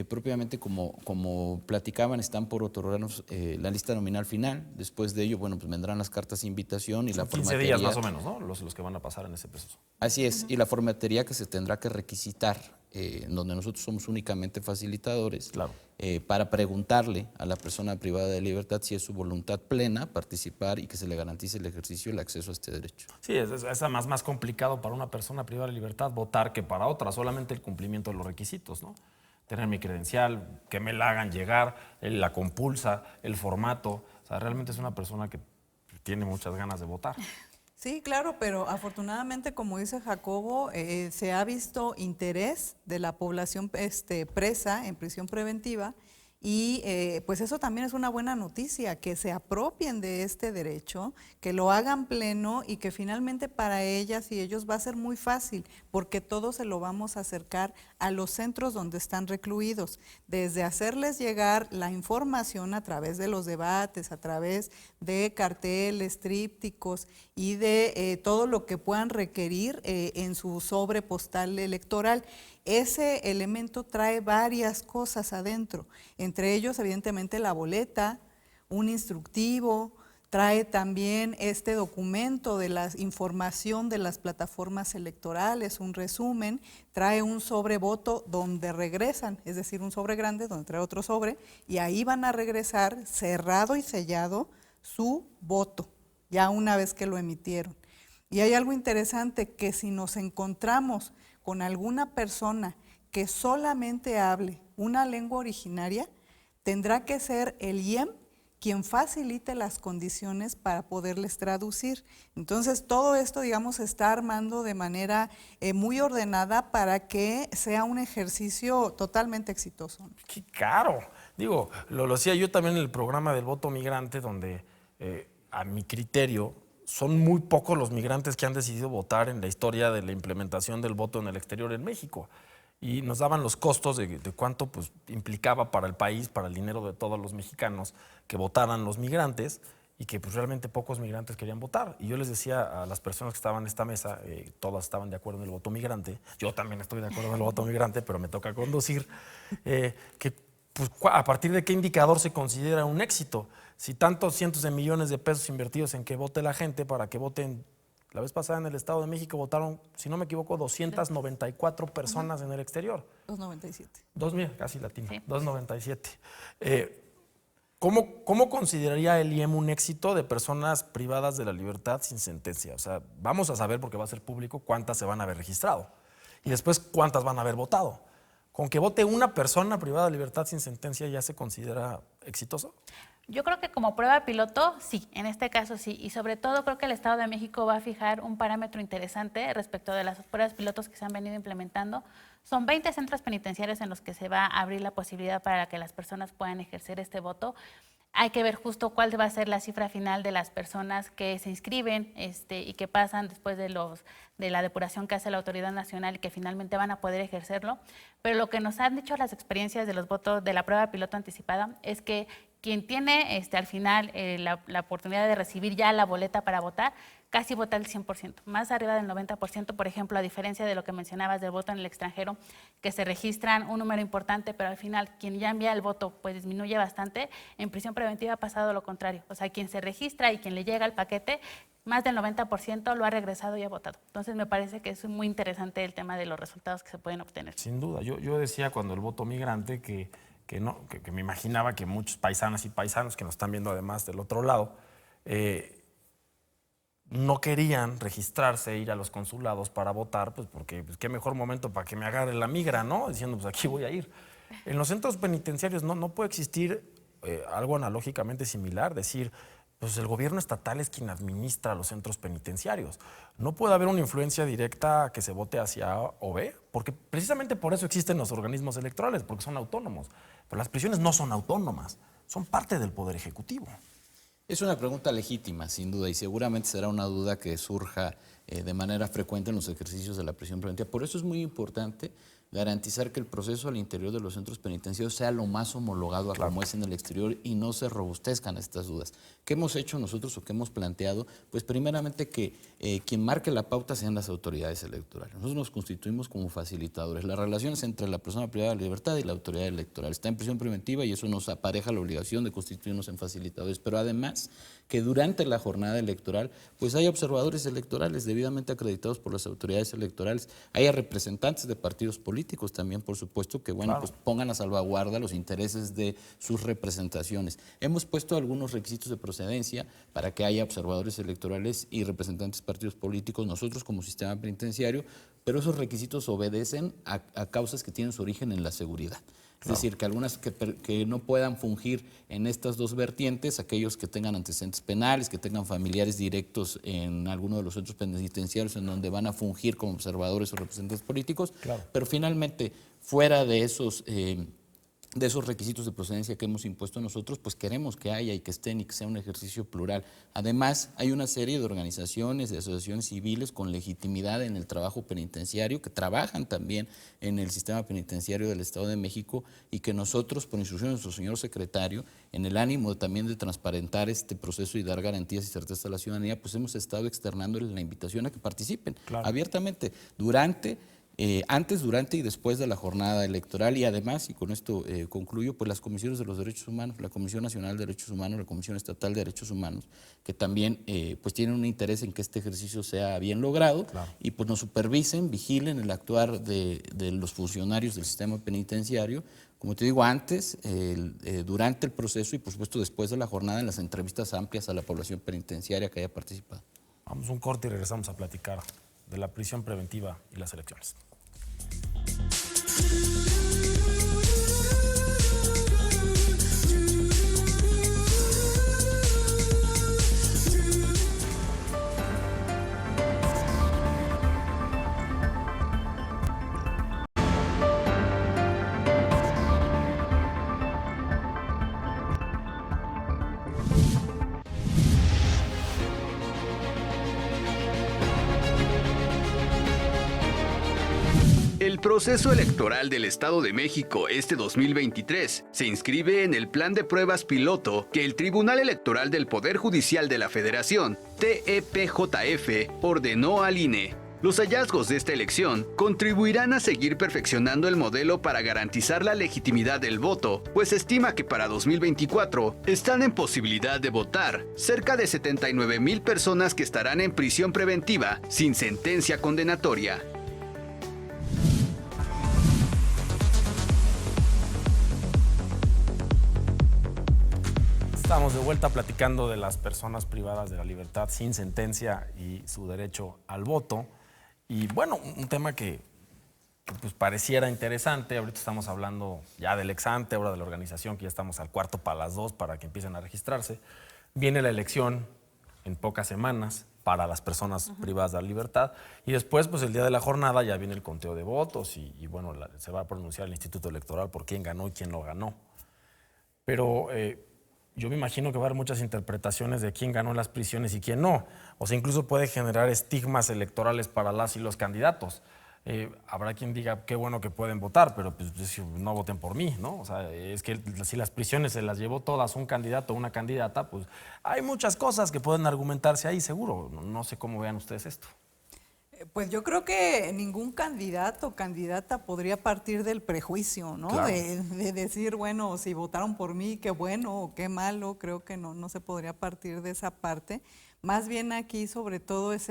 Propiamente, como platicaban, están por otorgarnos la lista nominal final. Después de ello, bueno, pues vendrán las cartas de invitación y la 15 formatería. días más o menos, ¿no? Los que van a pasar en ese proceso. Así es, y la formatería que se tendrá que requisitar, en donde nosotros somos únicamente facilitadores, Claro. Para preguntarle a la persona privada de libertad si es su voluntad plena participar y que se le garantice el ejercicio y el acceso a este derecho. Sí, es más complicado para una persona privada de libertad votar que para otra, solamente el cumplimiento de los requisitos, ¿no? Tener mi credencial, que me la hagan llegar, la compulsa, el formato. O sea, realmente es una persona que tiene muchas ganas de votar. Sí, claro, pero afortunadamente, como dice Jacobo, se ha visto interés de la población presa en prisión preventiva y pues eso también es una buena noticia, que se apropien de este derecho, que lo hagan pleno y que finalmente para ellas y ellos va a ser muy fácil, porque todos se lo vamos a acercar a los centros donde están recluidos, desde hacerles llegar la información a través de los debates, a través de carteles, trípticos y de todo lo que puedan requerir en su sobre postal electoral. Ese elemento trae varias cosas adentro, entre ellos evidentemente la boleta, un instructivo, trae también este documento de la información de las plataformas electorales, un resumen, trae un sobrevoto donde regresan, es decir, un sobre grande donde trae otro sobre, y ahí van a regresar cerrado y sellado su voto, ya una vez que lo emitieron. Y hay algo interesante, que si nos encontramos con alguna persona que solamente hable una lengua originaria, tendrá que ser el IEM quien facilite las condiciones para poderles traducir. Entonces, todo esto, digamos, se está armando de manera muy ordenada para que sea un ejercicio totalmente exitoso. ¡Qué caro! Digo, lo decía yo también en el programa del voto migrante, donde a mi criterio son muy pocos los migrantes que han decidido votar en la historia de la implementación del voto en el exterior en México. Y nos daban los costos de cuánto pues, implicaba para el país, para el dinero de todos los mexicanos, que votaran los migrantes, y que pues, realmente pocos migrantes querían votar. Y yo les decía a las personas que estaban en esta mesa, todas estaban de acuerdo en el voto migrante, yo también estoy de acuerdo en el voto migrante, pero me toca conducir, que pues, a partir de qué indicador se considera un éxito. Si tantos cientos de millones de pesos invertidos en que vote la gente, para que voten. La vez pasada en el Estado de México votaron, si no me equivoco, 294 personas en el exterior. 297. Casi latino, Sí. 297. ¿Cómo consideraría el IEM un éxito de personas privadas de la libertad sin sentencia? O sea, vamos a saber, porque va a ser público, cuántas se van a haber registrado. Y después, cuántas van a haber votado. ¿Con que vote una persona privada de libertad sin sentencia ya se considera exitoso? Yo creo que como prueba piloto, sí, en este caso sí. Y sobre todo creo que el Estado de México va a fijar un parámetro interesante respecto de las pruebas pilotos que se han venido implementando. Son 20 centros penitenciarios en los que se va a abrir la posibilidad para que las personas puedan ejercer este voto. Hay que ver justo cuál va a ser la cifra final de las personas que se inscriben y que pasan después de la depuración que hace la Autoridad Nacional y que finalmente van a poder ejercerlo. Pero lo que nos han dicho las experiencias de los votos de la prueba piloto anticipada es que quien tiene al final la oportunidad de recibir ya la boleta para votar, casi vota el 100%, más arriba del 90%, por ejemplo, a diferencia de lo que mencionabas del voto en el extranjero, que se registran un número importante, pero al final quien ya envía el voto pues disminuye bastante. En prisión preventiva ha pasado lo contrario, o sea, quien se registra y quien le llega el paquete, más del 90% lo ha regresado y ha votado. Entonces me parece que es muy interesante el tema de los resultados que se pueden obtener. Sin duda, yo decía cuando el voto migrante que me imaginaba que muchos paisanas y paisanos que nos están viendo además del otro lado, no querían registrarse, ir a los consulados para votar, pues porque pues, qué mejor momento para que me agarre la migra, ¿no? Diciendo, pues aquí voy a ir. En los centros penitenciarios no puede existir algo analógicamente similar, decir, pues el gobierno estatal es quien administra los centros penitenciarios. No puede haber una influencia directa que se vote hacia A o B, porque precisamente por eso existen los organismos electorales, porque son autónomos. Pero las prisiones no son autónomas, son parte del Poder Ejecutivo. Es una pregunta legítima, sin duda, y seguramente será una duda que surja de manera frecuente en los ejercicios de la prisión preventiva. Por eso es muy importante garantizar que el proceso al interior de los centros penitenciarios sea lo más homologado a como es en el exterior y no se robustezcan estas dudas. ¿Qué hemos hecho nosotros o qué hemos planteado? Pues primeramente que quien marque la pauta sean las autoridades electorales. Nosotros nos constituimos como facilitadores. Las relaciones entre la persona privada de libertad y la autoridad electoral está en prisión preventiva y eso nos apareja la obligación de constituirnos en facilitadores. Pero además que durante la jornada electoral pues haya observadores electorales debidamente acreditados por las autoridades electorales, haya representantes de partidos políticos también, por supuesto, que bueno, pues pongan a salvaguarda los intereses de sus representaciones. Hemos puesto algunos requisitos de procedencia para que haya observadores electorales y representantes de partidos políticos, nosotros como sistema penitenciario, pero esos requisitos obedecen a causas que tienen su origen en la seguridad. Es decir, que algunas que no puedan fungir en estas dos vertientes, aquellos que tengan antecedentes penales, que tengan familiares directos en alguno de los centros penitenciarios en donde van a fungir como observadores o representantes políticos, pero finalmente, fuera de esos de esos requisitos de procedencia que hemos impuesto nosotros, pues queremos que haya y que estén y que sea un ejercicio plural. Además, hay una serie de organizaciones, de asociaciones civiles con legitimidad en el trabajo penitenciario, que trabajan también en el sistema penitenciario del Estado de México y que nosotros, por instrucción de nuestro señor secretario, en el ánimo también de transparentar este proceso y dar garantías y certeza a la ciudadanía, pues hemos estado externándoles la invitación a que participen abiertamente antes, durante y después de la jornada electoral, y además, y con esto concluyo, pues las comisiones de los derechos humanos, la Comisión Nacional de Derechos Humanos, la Comisión Estatal de Derechos Humanos, que también pues tienen un interés en que este ejercicio sea bien logrado y pues nos supervisen, vigilen el actuar de los funcionarios del sistema penitenciario, como te digo, antes, durante el proceso y por supuesto después de la jornada en las entrevistas amplias a la población penitenciaria que haya participado. Vamos a un corte y regresamos a platicar de la prisión preventiva y las elecciones. El proceso electoral del Estado de México este 2023 se inscribe en el plan de pruebas piloto que el Tribunal Electoral del Poder Judicial de la Federación, TEPJF, ordenó al INE. Los hallazgos de esta elección contribuirán a seguir perfeccionando el modelo para garantizar la legitimidad del voto, pues se estima que para 2024 están en posibilidad de votar cerca de 79,000 personas que estarán en prisión preventiva sin sentencia condenatoria. Estamos de vuelta platicando de las personas privadas de la libertad sin sentencia y su derecho al voto. Y bueno, un tema que pues pareciera interesante. Ahorita estamos hablando ya del ex ante, ahora de la organización, que ya estamos al cuarto para las 2 para que empiecen a registrarse. Viene la elección en pocas semanas para las personas privadas de la libertad. Y después, pues el día de la jornada ya viene el conteo de votos y bueno, se va a pronunciar el Instituto Electoral por quién ganó y quién no ganó. Pero yo me imagino que va a haber muchas interpretaciones de quién ganó en las prisiones y quién no. O sea, incluso puede generar estigmas electorales para las y los candidatos. Habrá quien diga, qué bueno que pueden votar, pero pues, no voten por mí, ¿no? O sea, es que si las prisiones se las llevó todas un candidato o una candidata, pues hay muchas cosas que pueden argumentarse ahí, seguro. No sé cómo vean ustedes esto. Pues yo creo que ningún candidato o candidata podría partir del prejuicio, ¿no? Claro. De decir, bueno, si votaron por mí, qué bueno o qué malo, creo que no se podría partir de esa parte. Más bien aquí, sobre todo, es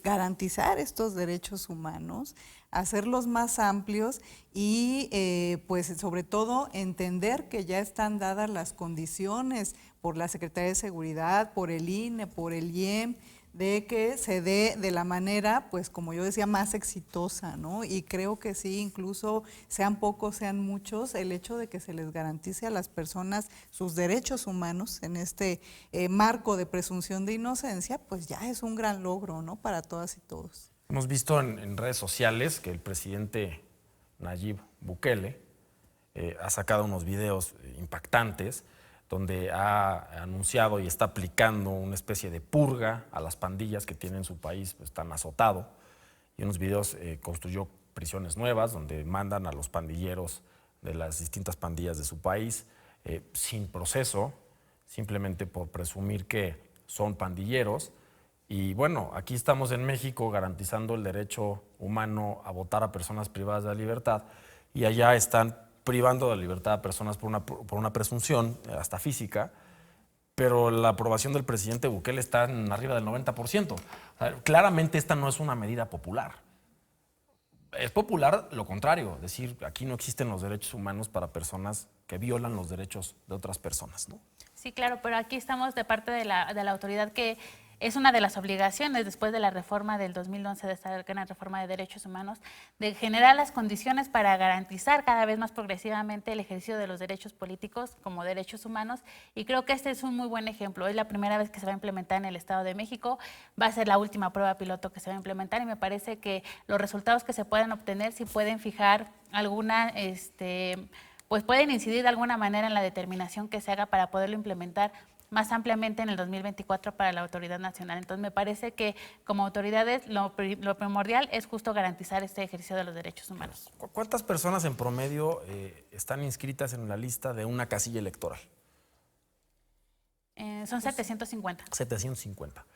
garantizar estos derechos humanos, hacerlos más amplios y, pues, sobre todo, entender que ya están dadas las condiciones por la Secretaría de Seguridad, por el INE, por el IEM, de que se dé de la manera, pues como yo decía, más exitosa, ¿no? Y creo que sí, incluso sean pocos, sean muchos, el hecho de que se les garantice a las personas sus derechos humanos en este marco de presunción de inocencia, pues ya es un gran logro, ¿no? Para todas y todos. Hemos visto en redes sociales que el presidente Nayib Bukele ha sacado unos videos impactantes donde ha anunciado y está aplicando una especie de purga a las pandillas que tienen su país pues, tan azotado. Y en unos videos construyó prisiones nuevas donde mandan a los pandilleros de las distintas pandillas de su país sin proceso, simplemente por presumir que son pandilleros. Y bueno, aquí estamos en México garantizando el derecho humano a votar a personas privadas de la libertad y allá están privando de la libertad a personas por una presunción, hasta física, pero la aprobación del presidente Bukele está en arriba del 90%. O sea, claramente esta no es una medida popular. Es popular lo contrario, es decir, aquí no existen los derechos humanos para personas que violan los derechos de otras personas, ¿no? Sí, claro, pero aquí estamos de parte de la autoridad que es una de las obligaciones después de la reforma del 2011, de esta gran reforma de derechos humanos, de generar las condiciones para garantizar cada vez más progresivamente el ejercicio de los derechos políticos como derechos humanos. Y creo que este es un muy buen ejemplo. Es la primera vez que se va a implementar en el Estado de México. Va a ser la última prueba piloto que se va a implementar y me parece que los resultados que se puedan obtener sí pueden fijar alguna pues pueden incidir de alguna manera en la determinación que se haga para poderlo implementar más ampliamente en el 2024 para la Autoridad Nacional. Entonces, me parece que como autoridades lo primordial es justo garantizar este ejercicio de los derechos humanos. ¿Cuántas personas en promedio están inscritas en la lista de una casilla electoral? Son 750. 750.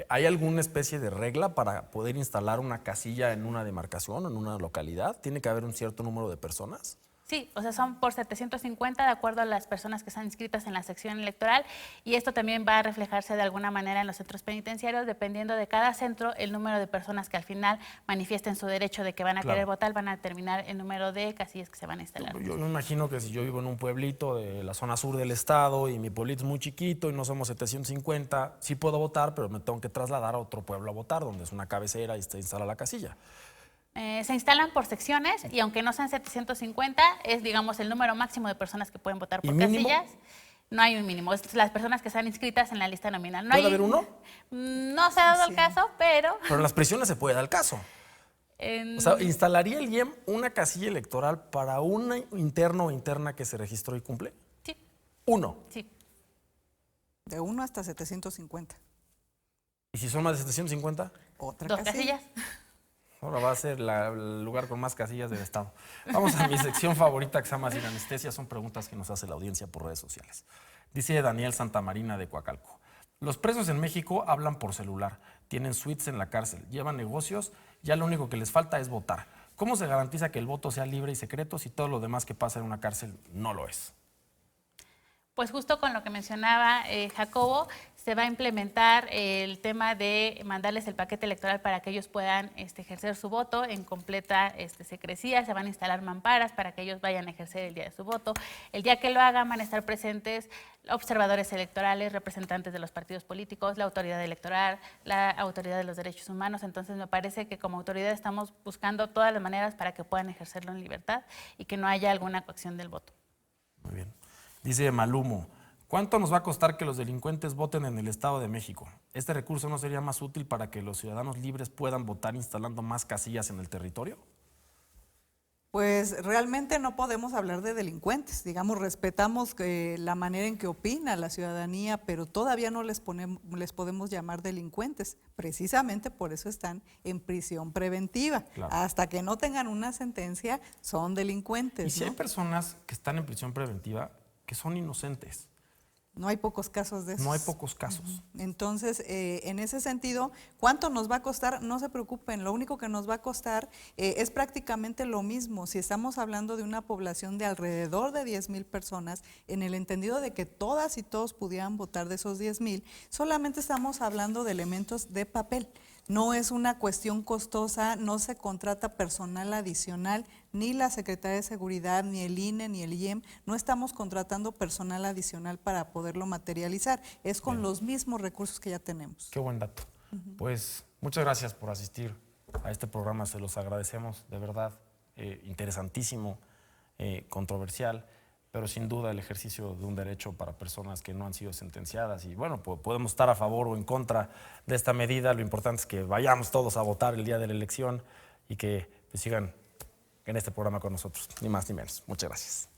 ¿Hay alguna especie de regla para poder instalar una casilla en una demarcación o en una localidad? ¿Tiene que haber un cierto número de personas? Sí, o sea, son por 750 de acuerdo a las personas que están inscritas en la sección electoral, y esto también va a reflejarse de alguna manera en los centros penitenciarios, dependiendo de cada centro, el número de personas que al final manifiesten su derecho de que van a querer votar, van a determinar el número de casillas que se van a instalar. Yo me imagino que si yo vivo en un pueblito de la zona sur del estado y mi pueblito es muy chiquito y no somos 750, sí puedo votar, pero me tengo que trasladar a otro pueblo a votar, donde es una cabecera y se instala la casilla. Se instalan por secciones y aunque no sean 750, es, digamos, el número máximo de personas que pueden votar por casillas. No hay un mínimo. Las personas que están inscritas en la lista nominal. ¿Puede haber uno? No se ha dado el caso, pero... Pero en las prisiones se puede dar el caso. O sea, ¿instalaría el IEM una casilla electoral para un interno o interna que se registró y cumple? Sí. ¿Uno? Sí. De 1 hasta 750. ¿Y si son más de 750? Otra Dos casilla. casillas. Ahora va a ser el lugar con más casillas del estado. Vamos a mi sección favorita, que se llama Sin Anestesia. Son preguntas que nos hace la audiencia por redes sociales. Dice Daniel Santamarina de Coacalco. Los presos en México hablan por celular, tienen suites en la cárcel, llevan negocios, ya lo único que les falta es votar. ¿Cómo se garantiza que el voto sea libre y secreto si todo lo demás que pasa en una cárcel no lo es? Pues justo con lo que mencionaba Jacobo, se va a implementar el tema de mandarles el paquete electoral para que ellos puedan ejercer su voto en completa secrecía. Se van a instalar mamparas para que ellos vayan a ejercer el día de su voto. El día que lo hagan van a estar presentes observadores electorales, representantes de los partidos políticos, la autoridad electoral, la autoridad de los derechos humanos. Entonces me parece que como autoridad estamos buscando todas las maneras para que puedan ejercerlo en libertad y que no haya alguna coacción del voto. Muy bien. Dice Malumo, ¿cuánto nos va a costar que los delincuentes voten en el Estado de México? ¿Este recurso no sería más útil para que los ciudadanos libres puedan votar instalando más casillas en el territorio? Pues realmente no podemos hablar de delincuentes, digamos, respetamos la manera en que opina la ciudadanía, pero todavía no les podemos llamar delincuentes, precisamente por eso están en prisión preventiva. Claro. Hasta que no tengan una sentencia son delincuentes. ¿Y si hay personas que están en prisión preventiva que son inocentes? No hay pocos casos de eso. No hay pocos casos. Entonces, en ese sentido, ¿cuánto nos va a costar? No se preocupen, lo único que nos va a costar es prácticamente lo mismo. Si estamos hablando de una población de alrededor de 10,000 personas, en el entendido de que todas y todos pudieran votar de esos 10,000, solamente estamos hablando de elementos de papel. No es una cuestión costosa, no se contrata personal adicional, ni la Secretaría de Seguridad, ni el INE, ni el IEM, no estamos contratando personal adicional para poderlo materializar, es con los mismos recursos que ya tenemos. Qué buen dato. Pues muchas gracias por asistir a este programa, se los agradecemos, de verdad, interesantísimo, controversial, pero sin duda el ejercicio de un derecho para personas que no han sido sentenciadas. Y bueno, podemos estar a favor o en contra de esta medida. Lo importante es que vayamos todos a votar el día de la elección y que pues, sigan en este programa con nosotros, ni más ni menos. Muchas gracias.